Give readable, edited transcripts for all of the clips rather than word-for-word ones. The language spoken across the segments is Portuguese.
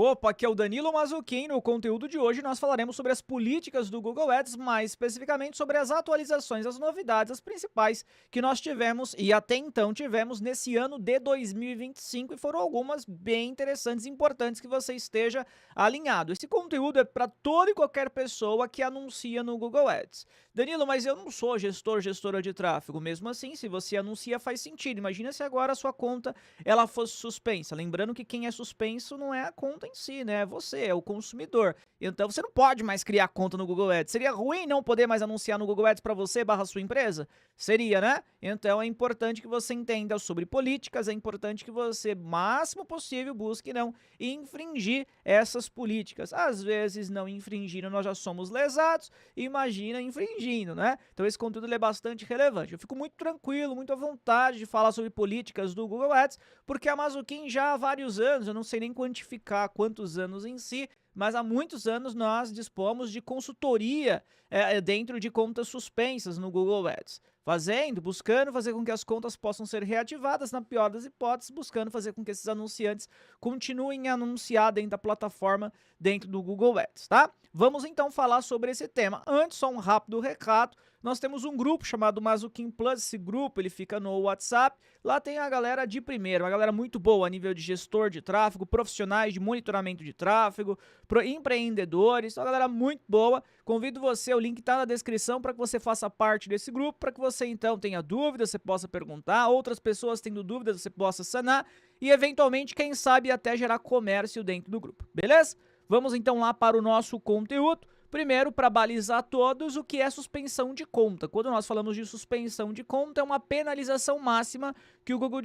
Opa, aqui é o Danilo Mazzucchi. No conteúdo de hoje nós falaremos sobre as políticas do Google Ads, mais especificamente sobre as atualizações, as novidades, as principais que nós tivemos e até então tivemos nesse ano de 2025 e foram algumas bem interessantes e importantes que você esteja alinhado. Esse conteúdo é para toda e qualquer pessoa que anuncia no Google Ads. Danilo, mas eu não sou gestora de tráfego. Mesmo assim, se você anuncia faz sentido. Imagina se agora a sua conta ela fosse suspensa. Lembrando que quem é suspenso não é a conta em si, né? É você, é o consumidor. Então você não pode mais criar conta no Google Ads. Seria ruim não poder mais anunciar no Google Ads para você barra sua empresa? Seria, né? Então é importante que você entenda sobre políticas, é importante que você, máximo possível, busque não infringir essas políticas. Às vezes, não infringindo, nós já somos lesados, imagina infringindo, né? Então esse conteúdo ele é bastante relevante. Eu fico muito tranquilo, muito à vontade de falar sobre políticas do Google Ads, porque a Mazzucchi já há vários anos, eu não sei nem quantificar quantos anos em si, mas há muitos anos nós dispomos de consultoria dentro de contas suspensas no Google Ads. Buscando fazer com que as contas possam ser reativadas, na pior das hipóteses, buscando fazer com que esses anunciantes continuem a anunciar dentro da plataforma, dentro do Google Ads, tá? Vamos então falar sobre esse tema. Antes, só um rápido recado. Nós temos um grupo chamado Mazzucchi Plus. Esse grupo ele fica no WhatsApp. Lá tem a galera de primeira, uma galera muito boa a nível de gestor de tráfego, profissionais de monitoramento de tráfego, empreendedores, uma galera muito boa. Convido você, o link está na descrição para que você faça parte desse grupo, para que você então tenha dúvidas, você possa perguntar, outras pessoas tendo dúvidas, você possa sanar e eventualmente, quem sabe, até gerar comércio dentro do grupo, beleza? Vamos então lá para o nosso conteúdo. Primeiro, para balizar todos, o que é suspensão de conta. Quando nós falamos de suspensão de conta, é uma penalização máxima que o Google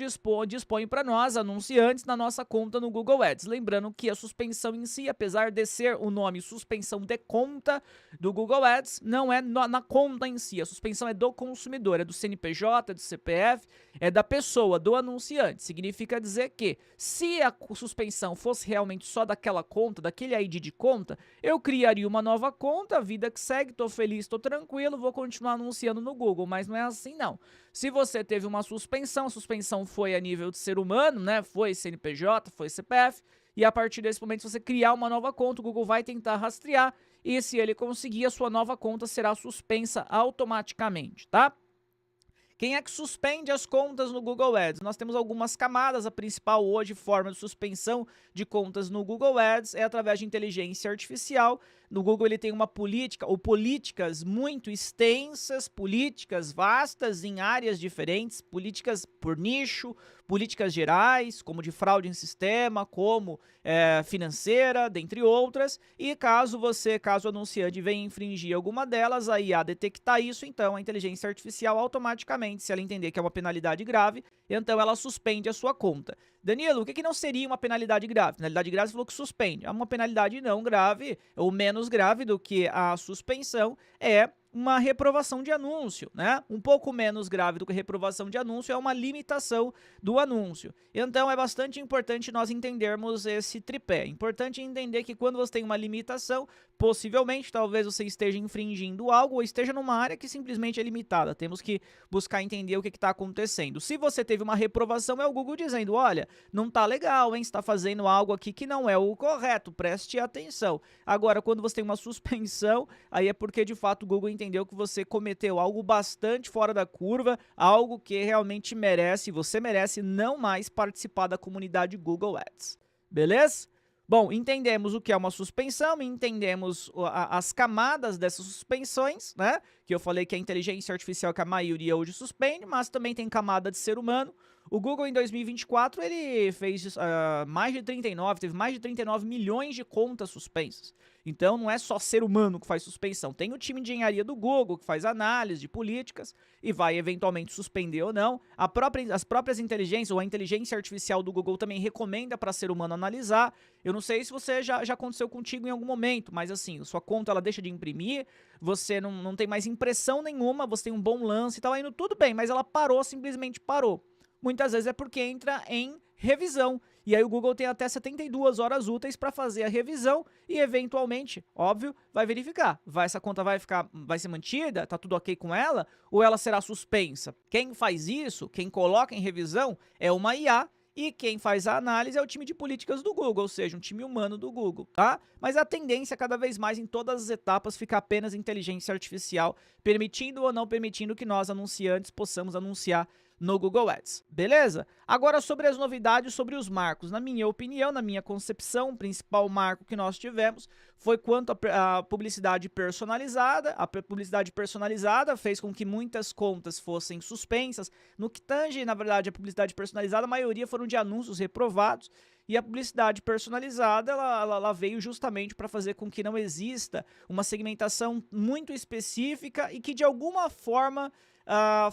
dispõe para nós, anunciantes, na nossa conta no Google Ads. Lembrando que a suspensão em si, apesar de ser o nome suspensão de conta do Google Ads, não é na conta em si. A suspensão é do consumidor, é do CNPJ, do CPF, é da pessoa, do anunciante. Significa dizer que, se a suspensão fosse realmente só daquela conta, daquele ID de conta, eu criaria uma nova conta, vida que segue, tô feliz, tô tranquilo, vou continuar anunciando no Google, mas não é assim não. Se você teve uma suspensão, a suspensão foi a nível de ser humano, né, foi CNPJ, foi CPF, e a partir desse momento, se você criar uma nova conta, o Google vai tentar rastrear, e se ele conseguir, a sua nova conta será suspensa automaticamente, tá? Quem é que suspende as contas no Google Ads? Nós temos algumas camadas. A principal hoje forma de suspensão de contas no Google Ads é através de inteligência artificial. No Google ele tem uma política ou políticas muito extensas, políticas vastas em áreas diferentes, políticas por nicho, políticas gerais, como de fraude em sistema, como financeira, dentre outras. E caso o anunciante venha infringir alguma delas, a IA detectar isso, então a inteligência artificial automaticamente, se ela entender que é uma penalidade grave, então ela suspende a sua conta. Danilo, o que não seria uma penalidade grave? Penalidade grave você falou que suspende. Uma penalidade não grave, ou menos grave do que a suspensão, é uma reprovação de anúncio, né? Um pouco menos grave do que reprovação de anúncio é uma limitação do anúncio. Então é bastante importante nós entendermos esse tripé. É importante entender que quando você tem uma limitação, possivelmente, talvez você esteja infringindo algo ou esteja numa área que simplesmente é limitada. Temos que buscar entender o que está acontecendo. Se você teve uma reprovação, é o Google dizendo, olha, não tá legal, hein? Você está fazendo algo aqui que não é o correto, preste atenção. Agora, quando você tem uma suspensão, aí é porque de fato o Google entendeu que você cometeu algo bastante fora da curva, algo que realmente você merece não mais participar da comunidade Google Ads. Beleza? Bom, entendemos o que é uma suspensão, entendemos as camadas dessas suspensões, né? Que eu falei que a inteligência artificial que a maioria hoje suspende, mas também tem camada de ser humano. O Google em 2024 ele fez teve mais de 39 milhões de contas suspensas. Então não é só ser humano que faz suspensão, tem o time de engenharia do Google que faz análise de políticas e vai eventualmente suspender ou não. As próprias inteligências ou a inteligência artificial do Google também recomenda para ser humano analisar. Eu não sei se você já aconteceu contigo em algum momento, mas assim, sua conta ela deixa de imprimir, você não tem mais impressão nenhuma, você tem um bom lance e tal, indo tudo bem, mas ela parou, simplesmente parou. Muitas vezes é porque entra em revisão. E aí o Google tem até 72 horas úteis para fazer a revisão e eventualmente, óbvio, vai verificar. Essa conta vai ser mantida? Tá tudo ok com ela? Ou ela será suspensa? Quem faz isso, quem coloca em revisão é uma IA e quem faz a análise é o time de políticas do Google, ou seja, um time humano do Google, tá? Mas a tendência cada vez mais em todas as etapas fica apenas inteligência artificial, permitindo ou não permitindo que nós, anunciantes, possamos anunciar no Google Ads, beleza? Agora sobre as novidades, sobre os marcos. Na minha opinião, na minha concepção, o principal marco que nós tivemos foi quanto à publicidade personalizada. A publicidade personalizada fez com que muitas contas fossem suspensas. No que tange, na verdade, a publicidade personalizada, a maioria foram de anúncios reprovados. E a publicidade personalizada, ela veio justamente para fazer com que não exista uma segmentação muito específica e que de alguma forma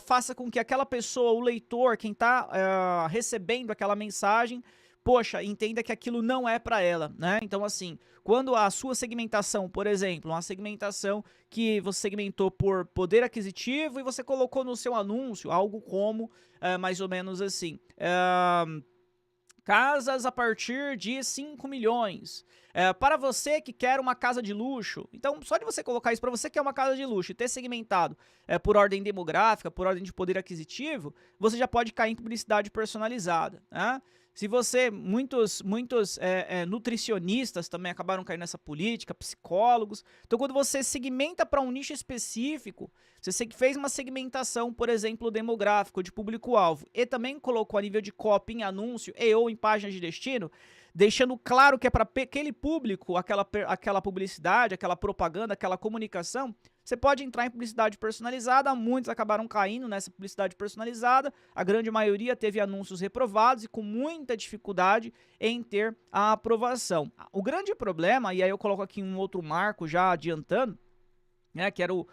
faça com que aquela pessoa, o leitor, quem está recebendo aquela mensagem, poxa, entenda que aquilo não é para ela, né? Então, assim, quando a sua segmentação, por exemplo, uma segmentação que você segmentou por poder aquisitivo e você colocou no seu anúncio algo como, mais ou menos assim, casas a partir de 5 milhões. Para você que quer uma casa de luxo. Então, só de você colocar isso para você que quer uma casa de luxo e ter segmentado por ordem demográfica, por ordem de poder aquisitivo, você já pode cair em publicidade personalizada, né? Se você, muitos nutricionistas também acabaram caindo nessa política, psicólogos. Então, quando você segmenta para um nicho específico, você fez uma segmentação, por exemplo, demográfico, de público-alvo, e também colocou a nível de copy em anúncio e ou em páginas de destino, deixando claro que é para aquele público, aquela publicidade, aquela propaganda, aquela comunicação, você pode entrar em publicidade personalizada. Muitos acabaram caindo nessa publicidade personalizada, a grande maioria teve anúncios reprovados e com muita dificuldade em ter a aprovação. O grande problema, e aí eu coloco aqui um outro marco já adiantando, né, que era o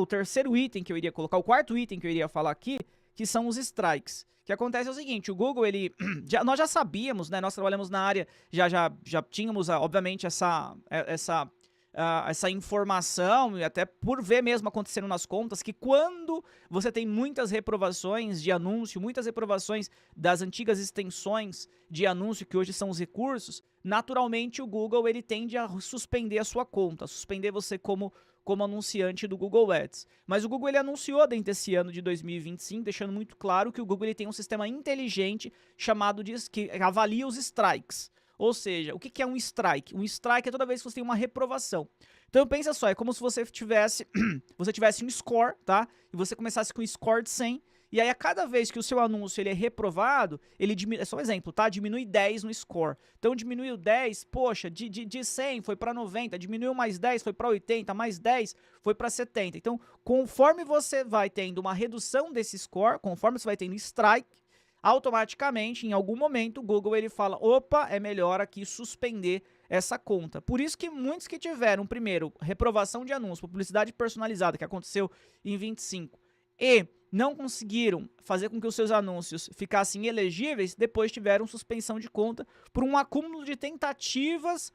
terceiro item que eu iria colocar, o quarto item que eu iria falar aqui, que são os strikes. O que acontece é o seguinte, o Google, nós já sabíamos, né, nós trabalhamos na área, já tínhamos, obviamente, essa informação, e até por ver mesmo acontecendo nas contas, que quando você tem muitas reprovações de anúncio, muitas reprovações das antigas extensões de anúncio, que hoje são os recursos, naturalmente o Google ele tende a suspender a sua conta, suspender você como anunciante do Google Ads. Mas o Google ele anunciou dentro desse ano de 2025, deixando muito claro que o Google ele tem um sistema inteligente chamado que avalia os strikes. Ou seja, o que é um strike? Um strike é toda vez que você tem uma reprovação. Então pensa só, é como se você tivesse um score, tá? E você começasse com um score de 100, e aí a cada vez que o seu anúncio ele é reprovado, ele diminui, é só um exemplo, tá? Diminui 10 no score. Então diminuiu 10, poxa, de 100 foi para 90, diminuiu mais 10, foi para 80, mais 10 foi para 70. Então, conforme você vai tendo uma redução desse score, conforme você vai tendo strike, automaticamente, em algum momento, o Google ele fala, opa, é melhor aqui suspender essa conta. Por isso que muitos que tiveram, primeiro, reprovação de anúncio, publicidade personalizada, que aconteceu em 25, e não conseguiram fazer com que os seus anúncios ficassem elegíveis, depois tiveram suspensão de conta por um acúmulo de tentativas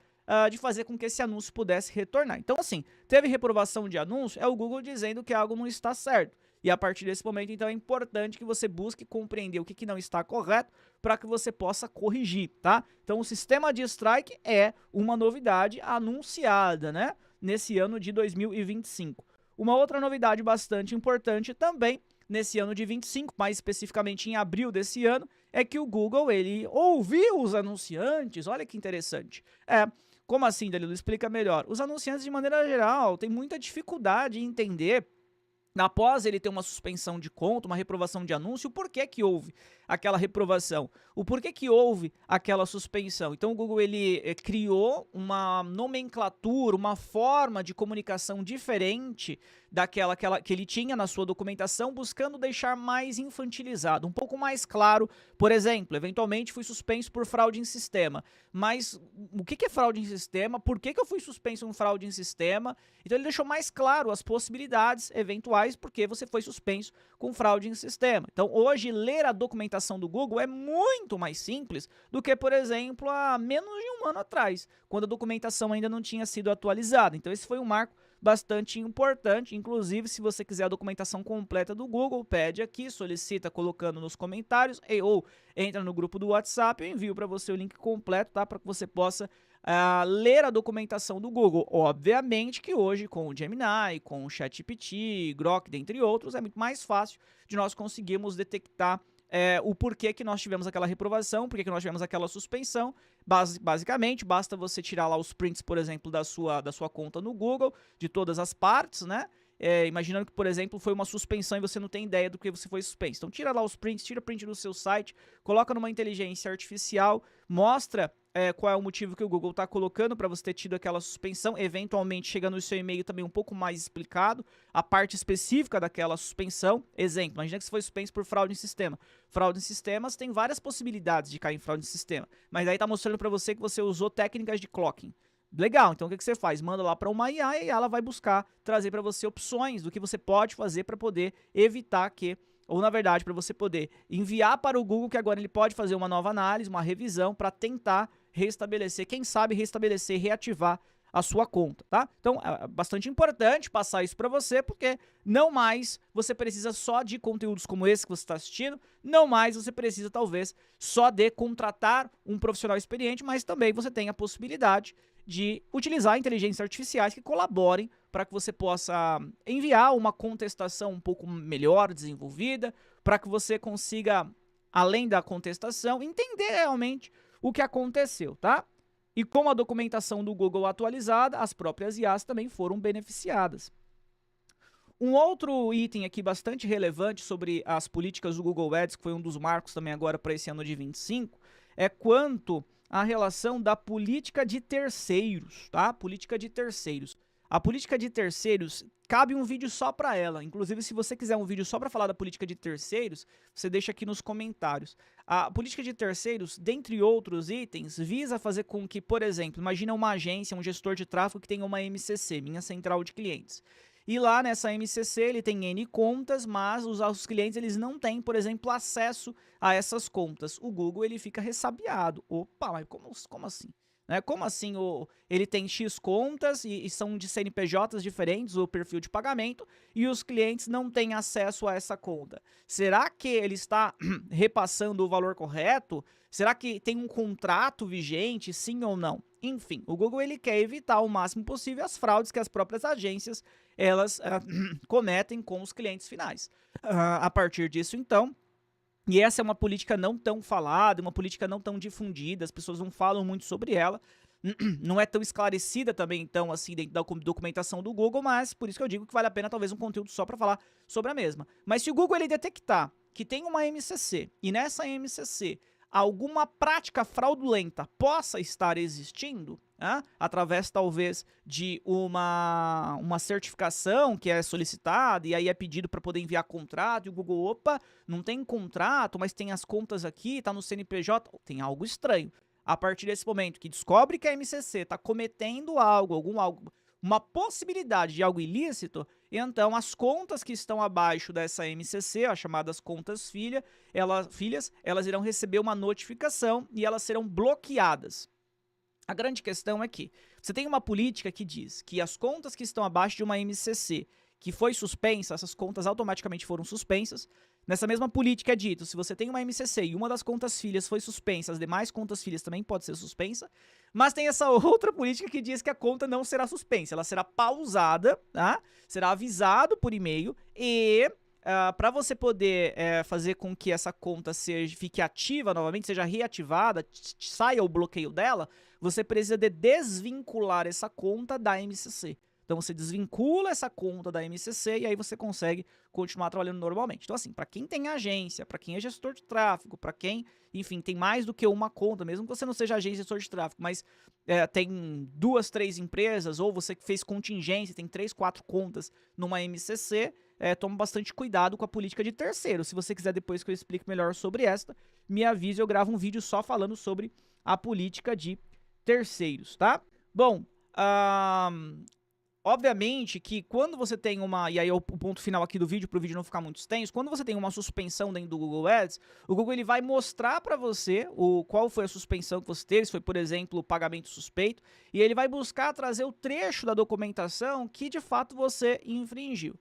de fazer com que esse anúncio pudesse retornar. Então, assim, teve reprovação de anúncio, é o Google dizendo que algo não está certo. E a partir desse momento, então, é importante que você busque compreender o que não está correto para que você possa corrigir, tá? Então, o sistema de strike é uma novidade anunciada, né? Nesse ano de 2025. Uma outra novidade bastante importante também, nesse ano de 25, mais especificamente em abril desse ano, é que o Google, ele ouviu os anunciantes. Olha que interessante. Como assim, Danilo? Explica melhor. Os anunciantes, de maneira geral, têm muita dificuldade em entender, após ele ter uma suspensão de conta, uma reprovação de anúncio, o porquê que houve aquela reprovação, o porquê que houve aquela suspensão. Então o Google ele criou uma nomenclatura, uma forma de comunicação diferente daquela que ele tinha na sua documentação, buscando deixar mais infantilizado, um pouco mais claro. Por exemplo, eventualmente fui suspenso por fraude em sistema, mas o que é fraude em sistema? Por que eu fui suspenso em fraude em sistema? Então ele deixou mais claro as possibilidades eventuais porque você foi suspenso com fraude em sistema. Então hoje ler a documentação do Google é muito mais simples do que, por exemplo, há menos de um ano atrás, quando a documentação ainda não tinha sido atualizada. Então esse foi um marco bastante importante. Inclusive, se você quiser a documentação completa do Google, pede aqui, solicita colocando nos comentários ou entra no grupo do WhatsApp, eu envio para você o link completo, tá? Para que você possa ler a documentação do Google. Obviamente que hoje com o Gemini, com o ChatGPT, Grok, dentre outros, é muito mais fácil de nós conseguirmos detectar o porquê que nós tivemos aquela reprovação, porquê que nós tivemos aquela suspensão. Basicamente, basta você tirar lá os prints, por exemplo, da sua conta no Google, de todas as partes, né? Imaginando que, por exemplo, foi uma suspensão e você não tem ideia do que você foi suspenso. Então tira lá os prints, tira print do seu site, coloca numa inteligência artificial, mostra qual é o motivo que o Google está colocando para você ter tido aquela suspensão, eventualmente chega no seu e-mail também um pouco mais explicado, a parte específica daquela suspensão. Exemplo, imagina que você foi suspenso por fraude em sistema. Fraude em sistemas tem várias possibilidades de cair em fraude em sistema, mas aí está mostrando para você que você usou técnicas de clocking. Legal, então o que você faz? Manda lá para uma IA e ela vai buscar trazer para você opções do que você pode fazer para poder evitar que, ou na verdade para você poder enviar para o Google que agora ele pode fazer uma nova análise, uma revisão para tentar restabelecer, quem sabe restabelecer, reativar a sua conta, tá? Então é bastante importante passar isso para você, porque não mais você precisa só de conteúdos como esse que você está assistindo, não mais você precisa talvez só de contratar um profissional experiente, mas também você tem a possibilidade de utilizar inteligências artificiais que colaborem para que você possa enviar uma contestação um pouco melhor desenvolvida, para que você consiga, além da contestação, entender realmente o que aconteceu, tá? E com a documentação do Google atualizada, as próprias IAs também foram beneficiadas. Um outro item aqui bastante relevante sobre as políticas do Google Ads, que foi um dos marcos também agora para esse ano de 25, é quanto à relação da política de terceiros, tá? Política de terceiros. A política de terceiros, cabe um vídeo só para ela. Inclusive, se você quiser um vídeo só para falar da política de terceiros, você deixa aqui nos comentários. A política de terceiros, dentre outros itens, visa fazer com que, por exemplo, imagina uma agência, um gestor de tráfego que tem uma MCC, minha central de clientes. E lá nessa MCC ele tem N contas, mas os clientes eles não têm, por exemplo, acesso a essas contas. O Google ele fica ressabiado. Opa, mas como assim? Né? Como assim ele tem X contas e são de CNPJs diferentes, o perfil de pagamento, e os clientes não têm acesso a essa conta? Será que ele está repassando o valor correto? Será que tem um contrato vigente, sim ou não? Enfim, o Google ele quer evitar o máximo possível as fraudes que as próprias agências elas cometem com os clientes finais. A partir disso, então, e essa é uma política não tão falada, uma política não tão difundida, as pessoas não falam muito sobre ela, não é tão esclarecida também, então, assim, dentro da documentação do Google, mas por isso que eu digo que vale a pena talvez um conteúdo só para falar sobre a mesma. Mas se o Google ele detectar que tem uma MCC, e nessa MCC alguma prática fraudulenta possa estar existindo, através talvez de uma certificação que é solicitada e aí é pedido para poder enviar contrato, e o Google, opa, não tem contrato, mas tem as contas aqui, tá no CNPJ, tem algo estranho. A partir desse momento que descobre que a MCC está cometendo algo, uma possibilidade de algo ilícito, e então as contas que estão abaixo dessa MCC, as chamadas contas filhas, elas irão receber uma notificação e elas serão bloqueadas. A grande questão é que você tem uma política que diz que as contas que estão abaixo de uma MCC que foi suspensa, essas contas automaticamente foram suspensas. Nessa mesma política é dito, se você tem uma MCC e uma das contas filhas foi suspensa, as demais contas filhas também pode ser suspensa, mas tem essa outra política que diz que a conta não será suspensa, ela será pausada, tá? Será avisado por e-mail e para você poder fazer com que essa conta fique ativa novamente, seja reativada, saia o bloqueio dela, você precisa de desvincular essa conta da MCC. Então você desvincula essa conta da MCC e aí você consegue continuar trabalhando normalmente. Então assim, para quem tem agência, para quem é gestor de tráfego, para quem, enfim, tem mais do que uma conta, mesmo que você não seja agência gestor de tráfego, mas tem 2, 3 empresas, ou você que fez contingência, tem 3, 4 contas numa MCC, toma bastante cuidado com a política de terceiro. Se você quiser depois que eu explique melhor sobre esta, me avise, eu gravo um vídeo só falando sobre a política de terceiros, tá? Bom, obviamente que quando você tem e aí é o ponto final aqui do vídeo, para o vídeo não ficar muito extenso, quando você tem uma suspensão dentro do Google Ads, o Google ele vai mostrar para você qual foi a suspensão que você teve, se foi, por exemplo, o pagamento suspeito, e ele vai buscar trazer o trecho da documentação que de fato você infringiu.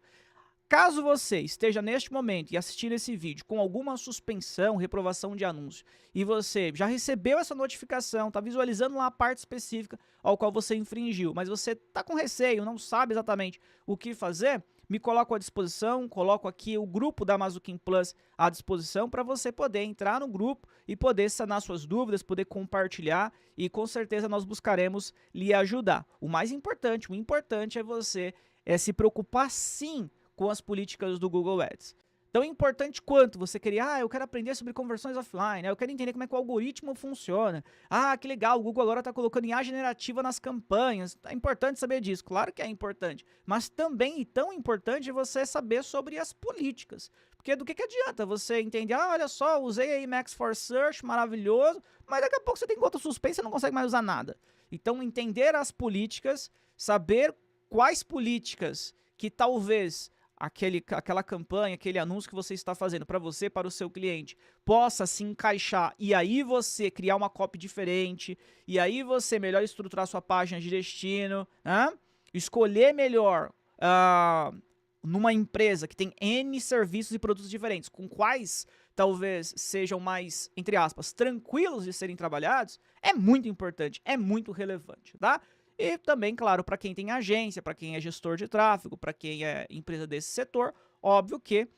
Caso você esteja neste momento e assistir esse vídeo com alguma suspensão, reprovação de anúncio, e você já recebeu essa notificação, está visualizando lá a parte específica ao qual você infringiu, mas você está com receio, não sabe exatamente o que fazer, me coloco à disposição, coloco aqui o grupo da Mazuquim Plus à disposição para você poder entrar no grupo e poder sanar suas dúvidas, poder compartilhar e com certeza nós buscaremos lhe ajudar. O importante é você se preocupar sim com as políticas do Google Ads. Tão importante quanto você querer, eu quero aprender sobre conversões offline, eu quero entender como é que o algoritmo funciona. Que legal, o Google agora está colocando IA generativa nas campanhas. É importante saber disso, claro que é importante. Mas também, e tão importante, é você saber sobre as políticas. Porque do que adianta você entender, olha só, usei aí Max for Search, maravilhoso, mas daqui a pouco você tem conta suspensa e não consegue mais usar nada. Então, entender as políticas, saber quais políticas que talvez aquela campanha, aquele anúncio que você está fazendo para você, para o seu cliente, possa se encaixar e aí você criar uma copy diferente, e aí você melhor estruturar sua página de destino, né? Escolher melhor numa empresa que tem N serviços e produtos diferentes, com quais talvez sejam mais, entre aspas, tranquilos de serem trabalhados, é muito importante, é muito relevante, tá? E também, claro, para quem tem agência, para quem é gestor de tráfego, para quem é empresa desse setor, óbvio que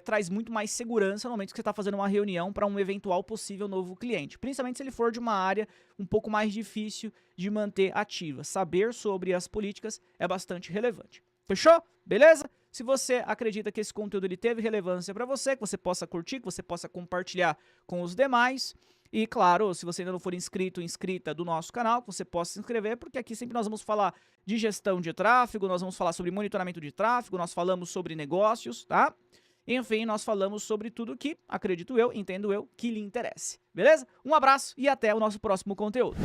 traz muito mais segurança no momento que você está fazendo uma reunião para um eventual possível novo cliente. Principalmente se ele for de uma área um pouco mais difícil de manter ativa. Saber sobre as políticas é bastante relevante. Fechou? Beleza? Se você acredita que esse conteúdo ele teve relevância para você, que você possa curtir, que você possa compartilhar com os demais. E claro, se você ainda não for inscrito ou inscrita do nosso canal, que você possa se inscrever, porque aqui sempre nós vamos falar de gestão de tráfego, nós vamos falar sobre monitoramento de tráfego, nós falamos sobre negócios, tá? Enfim, nós falamos sobre tudo que, acredito eu, entendo eu, que lhe interesse. Beleza? Um abraço e até o nosso próximo conteúdo.